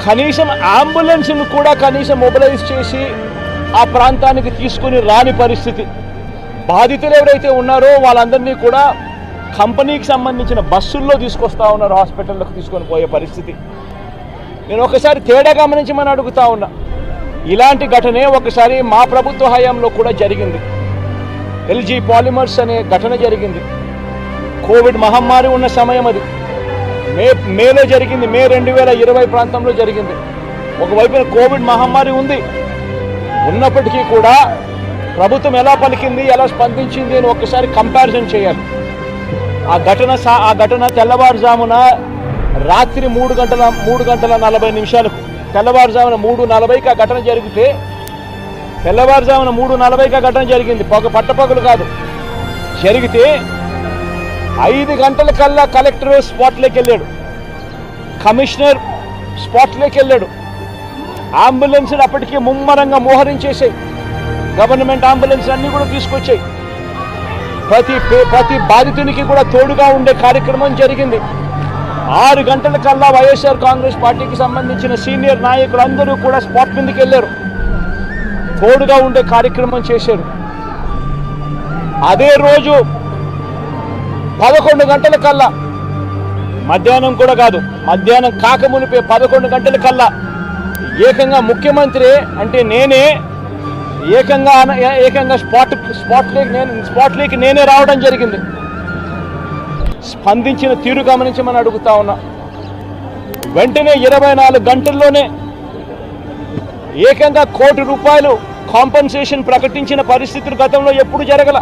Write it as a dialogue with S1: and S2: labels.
S1: కనీసం అంబులెన్స్ను కూడా కనీసం మొబిలైజ్ చేసి ఆ ప్రాంతానికి తీసుకుని రాని పరిస్థితి. బాధితులు ఎవరైతే ఉన్నారో వాళ్ళందరినీ కూడా కంపెనీకి సంబంధించిన బస్సుల్లో తీసుకొస్తా ఉన్నారు, హాస్పిటల్లోకి తీసుకొని పోయే పరిస్థితి. నేను ఒకసారి తేడా గమనించమని అడుగుతా ఉన్నా. ఇలాంటి ఘటనే ఒకసారి మా ప్రభుత్వ హయాంలో కూడా జరిగింది. ఎల్జీ పాలిమర్స్ అనే ఘటన జరిగింది. కోవిడ్ మహమ్మారి ఉన్న సమయం అది. మేలో జరిగింది, మే 2020 ప్రాంతంలో జరిగింది. ఒకవైపున కోవిడ్ మహమ్మారి ఉంది, ఉన్నప్పటికీ కూడా ప్రభుత్వం ఎలా పలికింది, ఎలా స్పందించింది అని ఒకసారి కంపారిజన్ చేయాలి. ఆ ఘటన తెల్లవారుజామున రాత్రి 3:40 తెల్లవారుజామున 3:40కి ఆ ఘటన జరిగితే, తెల్లవారుజామున 3:40కి ఆ ఘటన జరిగింది, పట్టపగలు కాదు. జరిగితే 5 గంటల కల్లా కలెక్టర్ స్పాట్లోకి వెళ్ళాడు, కమిషనర్ స్పాట్లోకి వెళ్ళాడు. అంబులెన్స్లు అప్పటికే ముమ్మరంగా మోహరించేసాయి. గవర్నమెంట్ అంబులెన్స్ అన్నీ కూడా తీసుకొచ్చాయి. ప్రతి బాధితునికి కూడా తోడుగా ఉండే కార్యక్రమం జరిగింది. 6 గంటల కల్లా వైఎస్ఆర్ కాంగ్రెస్ పార్టీకి సంబంధించిన సీనియర్ నాయకులు అందరూ కూడా స్పాట్ మీదకి వెళ్ళారు, తోడుగా ఉండే కార్యక్రమం చేశారు. అదే రోజు 11 గంటల కల్లా, మధ్యాహ్నం కూడా కాదు, మధ్యాహ్నం కాకమునిపే 11 గంటల కల్లా ఏకంగా ముఖ్యమంత్రి అంటే నేనే ఏకంగా స్పాట్లోకి నేనే రావడం జరిగింది. స్పందించిన తీరు గమనించమని అడుగుతా ఉన్నా. వెంటనే 24 గంటల్లోనే ఏకంగా ₹1 కోటి కాంపన్సేషన్ ప్రకటించిన పరిస్థితులు గతంలో ఎప్పుడు జరగల.